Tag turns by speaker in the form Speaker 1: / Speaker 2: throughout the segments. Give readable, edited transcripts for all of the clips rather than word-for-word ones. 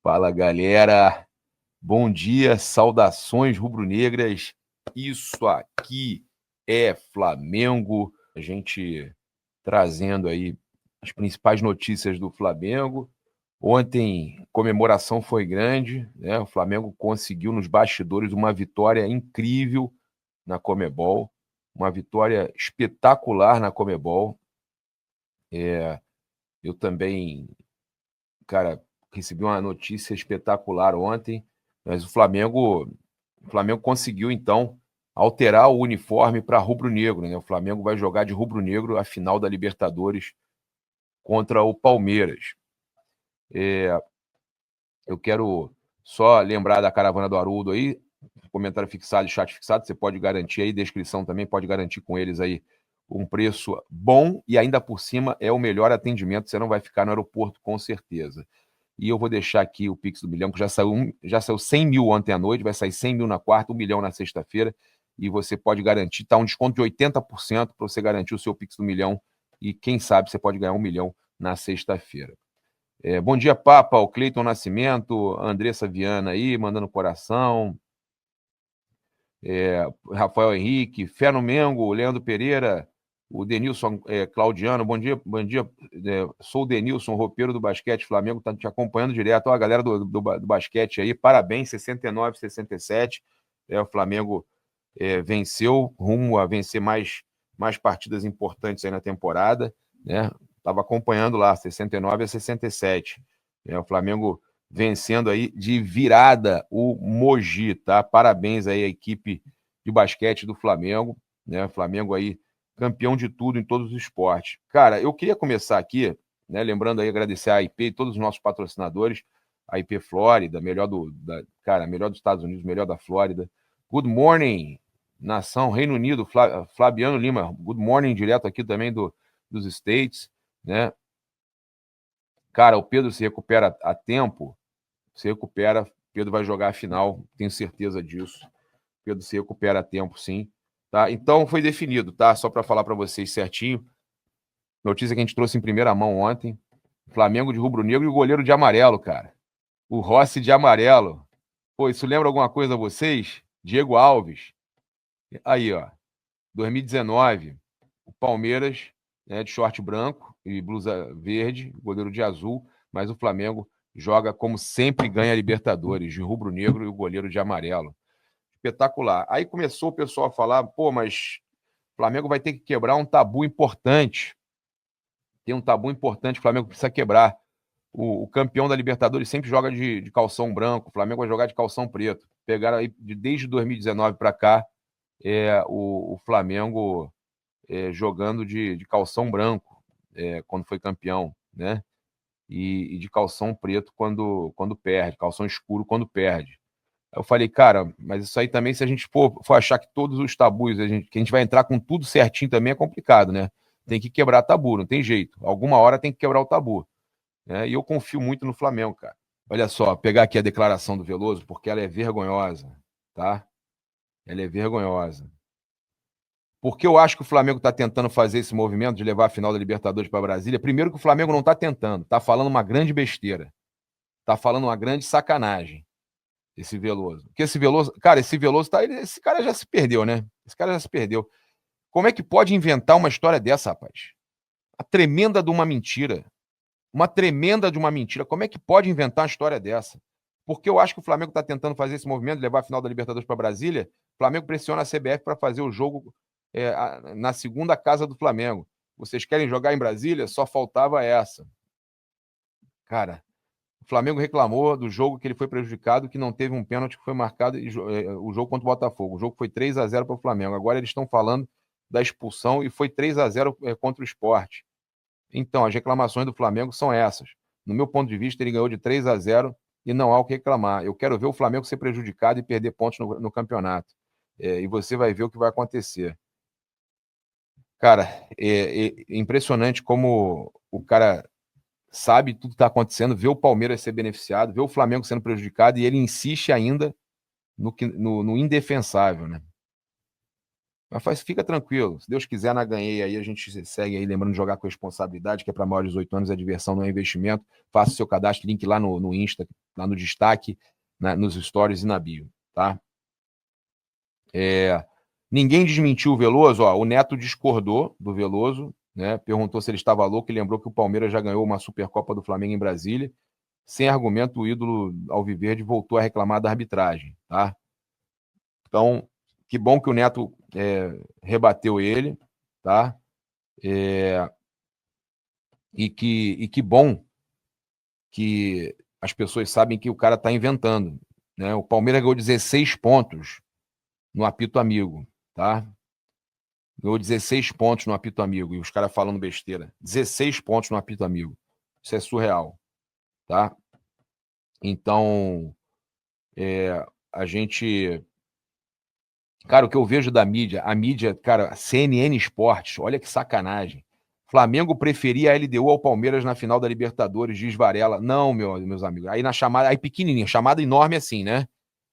Speaker 1: Fala, galera. Bom dia, saudações rubro-negras. Isso aqui é Flamengo. A gente trazendo aí as principais notícias do Flamengo. Ontem, a comemoração foi grande, né? O Flamengo conseguiu nos bastidores uma vitória incrível na Comebol, uma vitória espetacular na Comebol. Eu também, cara, recebi uma notícia espetacular ontem, mas o Flamengo conseguiu então alterar o uniforme para rubro-negro, né? O Flamengo vai jogar de rubro-negro a final da Libertadores contra o Palmeiras. Eu quero só lembrar da caravana do Haroldo aí, comentário fixado e chat fixado, você pode garantir aí, descrição também, pode garantir com eles aí um preço bom e ainda por cima é o melhor atendimento, você não vai ficar no aeroporto com certeza. E eu vou deixar aqui o Pix do Milhão, que já saiu 100 mil ontem à noite, vai sair 100 mil na quarta, 1 milhão na sexta-feira, e você pode garantir, tá um desconto de 80% para você garantir o seu Pix do Milhão, e quem sabe você pode ganhar 1 milhão na sexta-feira. Bom dia, Papa, o Cleiton Nascimento, a Andressa Viana aí, mandando coração, Rafael Henrique, Fé no Mengo, Leandro Pereira, o Denilson Claudiano, bom dia, sou o Denilson, roupeiro do basquete, Flamengo está te acompanhando direto, ó, a galera do basquete aí, parabéns, 69, 67, o Flamengo venceu, rumo a vencer mais partidas importantes aí na temporada, né? Estava acompanhando lá, 69 a 67, o Flamengo vencendo aí de virada o Mogi, tá? Parabéns aí à equipe de basquete do Flamengo, né? Flamengo aí campeão de tudo em todos os esportes. Cara, eu queria começar aqui, né? Lembrando aí, agradecer a IP e todos os nossos patrocinadores, a IP Flórida, melhor dos Estados Unidos, melhor da Flórida. Good morning, nação, Reino Unido, Flaviano Lima, good morning, direto aqui também dos States, né? Cara, o Pedro se recupera a tempo, se recupera, Pedro vai jogar a final, tenho certeza disso. Pedro se recupera a tempo, sim. Tá? Então foi definido, tá? Só para falar para vocês certinho. Notícia que a gente trouxe em primeira mão ontem. Flamengo de rubro-negro e o goleiro de amarelo, cara. O Rossi de amarelo. Pô, isso lembra alguma coisa a vocês? Diego Alves. Aí, ó. 2019, o Palmeiras, né, de short branco e blusa verde, goleiro de azul, mas o Flamengo joga como sempre ganha a Libertadores, de rubro-negro e o goleiro de amarelo. Espetacular. Aí começou o pessoal a falar, pô, mas o Flamengo vai ter que quebrar um tabu importante. Tem um tabu importante que o Flamengo precisa quebrar. O campeão da Libertadores sempre joga de calção branco, o Flamengo vai jogar de calção preto. Pegaram aí, desde 2019 para cá, o Flamengo jogando de calção branco, quando foi campeão, né? E de calção preto quando perde, calção escuro quando perde. Aí eu falei, cara, mas isso aí também, se a gente for achar que todos os tabus, que a gente vai entrar com tudo certinho também é complicado, né? Tem que quebrar tabu, não tem jeito. Alguma hora tem que quebrar o tabu, né? E eu confio muito no Flamengo, cara. Olha só, pegar aqui a declaração do Veloso, porque ela é vergonhosa, tá? Ela é vergonhosa. Porque eu acho que o Flamengo está tentando fazer esse movimento de levar a final da Libertadores para Brasília. Primeiro que o Flamengo não está tentando, está falando uma grande besteira. Está falando uma grande sacanagem, esse Veloso. Porque esse Veloso esse cara já se perdeu, né? Esse cara já se perdeu. Como é que pode inventar uma história dessa, rapaz? A tremenda de uma mentira. Uma tremenda de uma mentira. Como é que pode inventar uma história dessa? Porque eu acho que o Flamengo está tentando fazer esse movimento, levar a final da Libertadores para Brasília. O Flamengo pressiona a CBF para fazer o jogo na segunda casa do Flamengo. Vocês querem jogar em Brasília? Só faltava essa. Cara, o Flamengo reclamou do jogo que ele foi prejudicado, que não teve um pênalti que foi marcado, o jogo contra o Botafogo. O jogo foi 3-0 para o Flamengo. Agora eles estão falando da expulsão e foi 3-0 contra o Sport. Então, as reclamações do Flamengo são essas. No meu ponto de vista, ele ganhou de 3-0 e não há o que reclamar. Eu quero ver o Flamengo ser prejudicado e perder pontos no campeonato. E você vai ver o que vai acontecer. Cara, é impressionante como o cara sabe tudo que está acontecendo, vê o Palmeiras ser beneficiado, vê o Flamengo sendo prejudicado e ele insiste ainda no indefensável, né? Mas fica tranquilo. Se Deus quiser, na ganhei aí, a gente segue aí, lembrando de jogar com responsabilidade, que é para maiores de 18 anos, é diversão, não é investimento. Faça o seu cadastro, link lá no Insta, lá no destaque, nos stories e na bio, tá? Ninguém desmentiu o Veloso, ó, o Neto discordou do Veloso, né? Perguntou se ele estava louco e lembrou que o Palmeiras já ganhou uma Supercopa do Flamengo em Brasília. Sem argumento, o ídolo alviverde voltou a reclamar da arbitragem, tá? Então, que bom que o Neto rebateu ele, tá? E que bom que as pessoas sabem que o cara está inventando, né? O Palmeiras ganhou 16 pontos no apito amigo, tá? Ganhou 16 pontos no apito amigo. E os caras falando besteira. 16 pontos no apito amigo. Isso é surreal, tá? Então, a gente... Cara, o que eu vejo da mídia, a mídia, cara, CNN Esportes, olha que sacanagem. Flamengo preferia a LDU ao Palmeiras na final da Libertadores, diz Varela. Não, meus amigos. Aí na chamada, aí pequenininho, chamada enorme assim, né?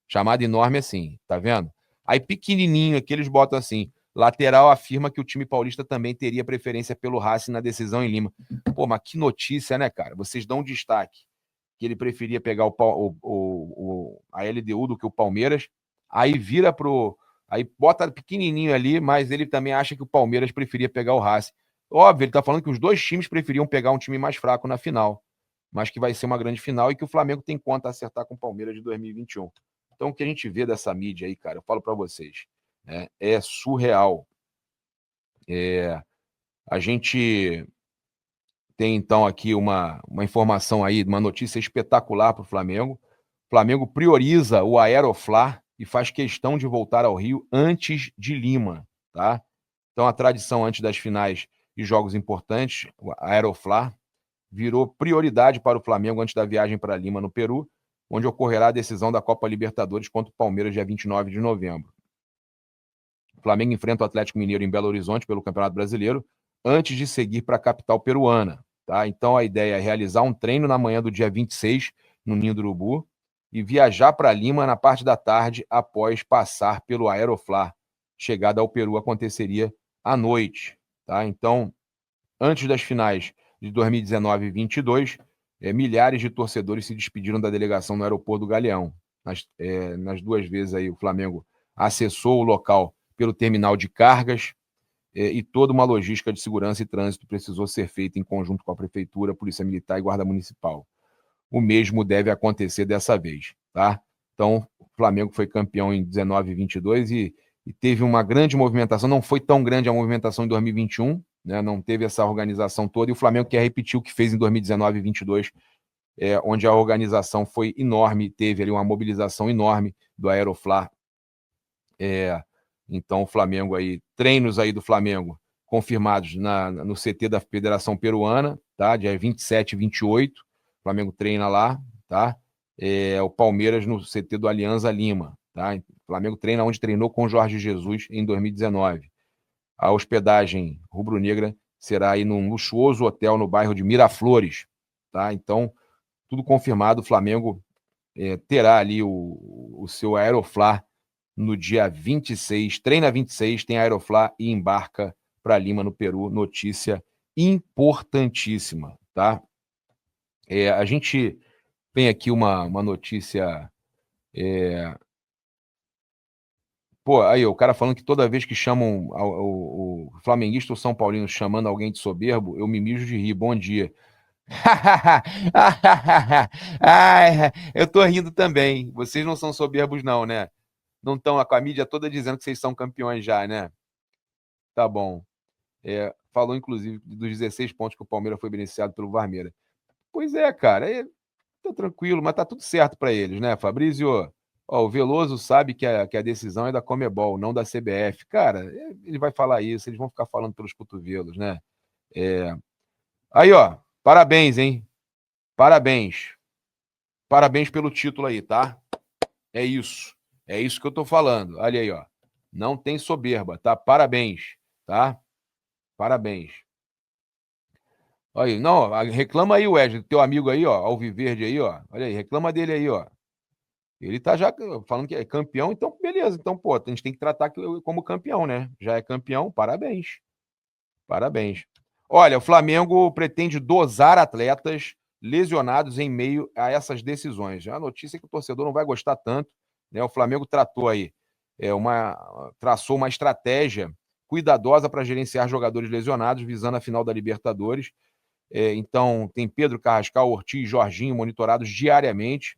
Speaker 1: Chamada enorme assim, tá vendo? Aí pequenininho aqui eles botam assim, lateral afirma que o time paulista também teria preferência pelo Racing na decisão em Lima. Pô, mas que notícia, né, cara? Vocês dão um destaque que ele preferia pegar a LDU do que o Palmeiras, aí vira pro... Aí bota pequenininho ali, mas ele também acha que o Palmeiras preferia pegar o Racing. Óbvio, ele tá falando que os dois times preferiam pegar um time mais fraco na final, mas que vai ser uma grande final e que o Flamengo tem conta a acertar com o Palmeiras de 2021. Então, o que a gente vê dessa mídia aí, cara, eu falo para vocês, é surreal. A gente tem, então, aqui uma informação aí, uma notícia espetacular para o Flamengo. O Flamengo prioriza o Aeroflá e faz questão de voltar ao Rio antes de Lima, tá? Então, a tradição antes das finais e jogos importantes, o Aeroflá, virou prioridade para o Flamengo antes da viagem para Lima, no Peru, onde ocorrerá a decisão da Copa Libertadores contra o Palmeiras, dia 29 de novembro. O Flamengo enfrenta o Atlético Mineiro em Belo Horizonte pelo Campeonato Brasileiro, antes de seguir para a capital peruana. Tá? Então, a ideia é realizar um treino na manhã do dia 26, no Ninho do Urubu, e viajar para Lima na parte da tarde, após passar pelo Aeroflá. Chegada ao Peru aconteceria à noite. Tá? Então, antes das finais de 2019 e 2022, milhares de torcedores se despediram da delegação no aeroporto do Galeão. Nas duas vezes aí o Flamengo acessou o local pelo terminal de cargas, e toda uma logística de segurança e trânsito precisou ser feita em conjunto com a Prefeitura, Polícia Militar e Guarda Municipal. O mesmo deve acontecer dessa vez, tá? Então, o Flamengo foi campeão em 19 e 22 e teve uma grande movimentação, não foi tão grande a movimentação em 2021, né? Não teve essa organização toda, e o Flamengo quer repetir o que fez em 2019 e 22, onde a organização foi enorme, teve ali uma mobilização enorme do Aeroflá. Então, o Flamengo aí, treinos aí do Flamengo confirmados no CT da Federação Peruana, tá? Dia 27 e 28, o Flamengo treina lá, tá? O Palmeiras no CT do Alianza Lima, tá? O Flamengo treina onde treinou com o Jorge Jesus em 2019. A hospedagem rubro-negra será aí num luxuoso hotel no bairro de Miraflores, tá? Então, tudo confirmado, o Flamengo terá ali o seu Aeroflá no dia 26, treina 26, tem Aeroflá e embarca para Lima, no Peru. Notícia importantíssima, tá? A gente tem aqui uma notícia. Pô, aí o cara falando que toda vez que chamam o flamenguista ou São Paulino chamando alguém de soberbo, eu me mijo de rir. Bom dia. Ai, eu tô rindo também. Vocês não são soberbos, não, né? Não estão com a mídia toda dizendo que vocês são campeões já, né? Tá bom. Falou, inclusive, dos 16 pontos que o Palmeiras foi beneficiado pelo Varmeira. Pois é, cara, tá tranquilo, mas tá tudo certo para eles, né, Fabrício? Ó, o Veloso sabe que a decisão é da Comebol, não da CBF. Cara, ele vai falar isso, eles vão ficar falando pelos cotovelos, né? Aí, ó, parabéns, hein? Parabéns. Parabéns pelo título aí, tá? É isso. É isso que eu tô falando. Olha aí, ó. Não tem soberba, tá? Parabéns, tá? Parabéns. Aí, não, reclama aí, Wesley, teu amigo aí, ó, Alviverde aí, ó. Olha aí, reclama dele aí, ó. Ele tá já falando que é campeão, então beleza. Então, pô, a gente tem que tratar como campeão, né? Já é campeão, parabéns. Parabéns. Olha, o Flamengo pretende dosar atletas lesionados em meio a essas decisões. A notícia é que o torcedor não vai gostar tanto, né? O Flamengo tratou aí, traçou uma estratégia cuidadosa para gerenciar jogadores lesionados, visando a final da Libertadores. Então, tem Pedro Carrascal, Ortiz, Jorginho monitorados diariamente.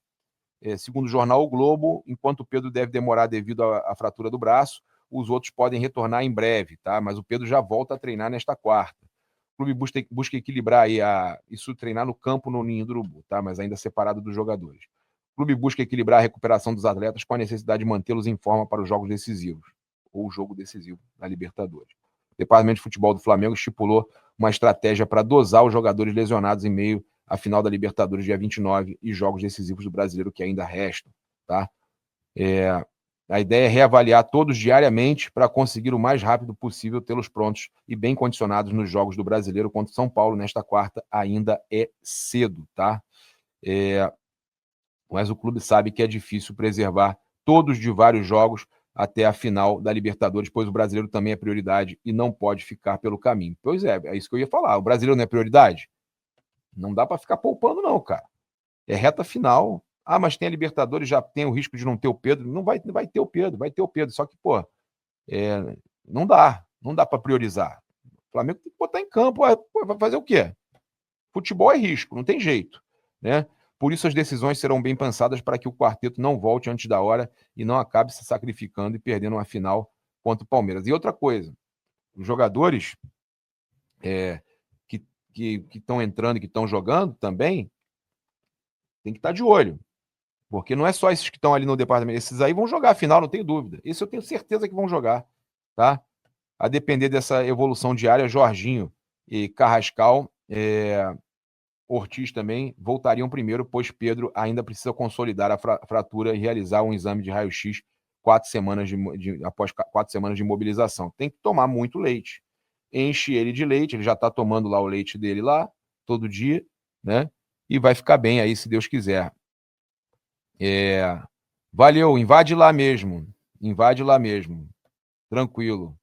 Speaker 1: Segundo o jornal O Globo, enquanto o Pedro deve demorar devido à fratura do braço, os outros podem retornar em breve, tá? Mas o Pedro já volta a treinar nesta quarta. O clube busca equilibrar aí isso, treinar no campo no Ninho do Urubu, tá? Mas ainda separado dos jogadores. O clube busca equilibrar a recuperação dos atletas com a necessidade de mantê-los em forma para os jogos decisivos, ou o jogo decisivo da Libertadores. O Departamento de Futebol do Flamengo estipulou uma estratégia para dosar os jogadores lesionados em meio à final da Libertadores dia 29 e jogos decisivos do Brasileiro que ainda restam, tá? A ideia é reavaliar todos diariamente para conseguir o mais rápido possível tê-los prontos e bem condicionados nos jogos do Brasileiro contra o São Paulo nesta quarta. Ainda é cedo, tá? Mas o clube sabe que é difícil preservar todos de vários jogos até a final da Libertadores, pois o Brasileiro também é prioridade e não pode ficar pelo caminho. Pois é isso que eu ia falar. O Brasileiro não é prioridade? Não dá para ficar poupando não, cara. É reta final. Ah, mas tem a Libertadores, já tem o risco de não ter o Pedro. Não vai ter o Pedro, vai ter o Pedro. Só que, pô, não dá para priorizar. O Flamengo tem que botar em campo, vai fazer o quê? Futebol é risco, não tem jeito, né? Por isso as decisões serão bem pensadas para que o quarteto não volte antes da hora e não acabe se sacrificando e perdendo uma final contra o Palmeiras. E outra coisa, os jogadores que estão entrando e que estão jogando também tem que estar de olho. Porque não é só esses que estão ali no departamento, esses aí vão jogar a final, não tenho dúvida. Esse eu tenho certeza que vão jogar, tá? A depender dessa evolução diária, Jorginho e Carrascal, Ortiz também voltariam primeiro, pois Pedro ainda precisa consolidar a fratura e realizar um exame de raio-x após 4 semanas de imobilização. Tem que tomar muito leite. Enche ele de leite, ele já está tomando lá o leite dele lá, todo dia, né? E vai ficar bem aí, se Deus quiser. Valeu, invade lá mesmo. Invade lá mesmo. Tranquilo.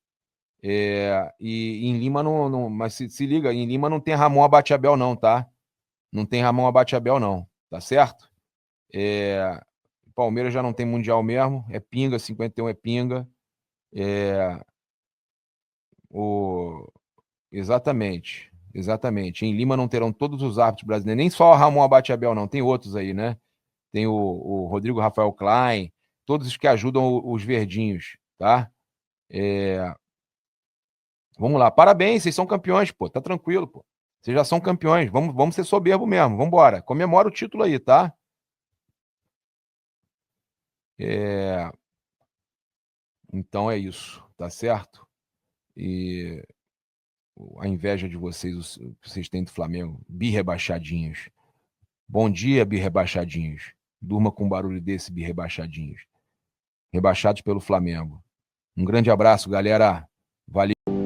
Speaker 1: E em Lima não mas se liga, em Lima não tem Ramon Abate-Abel não, tá? Não tem Ramon Abate-Abel não, tá certo? Palmeiras já não tem Mundial mesmo, é pinga, 51 é pinga. Exatamente, exatamente. Em Lima não terão todos os árbitros brasileiros, nem só o Ramon Abate-Abel não, tem outros aí, né? Tem o Rodrigo Rafael Klein, todos os que ajudam os verdinhos, tá? Vamos lá, parabéns, vocês são campeões, pô, tá tranquilo, pô. Vocês já são campeões, vamos ser soberbo mesmo, vamos embora. Comemora o título aí, tá? Então é isso, tá certo? E a inveja de vocês, que vocês têm do Flamengo, birrebaixadinhos. Bom dia, birrebaixadinhos. Durma com um barulho desse, birrebaixadinhos. Rebaixados pelo Flamengo. Um grande abraço, galera. Valeu.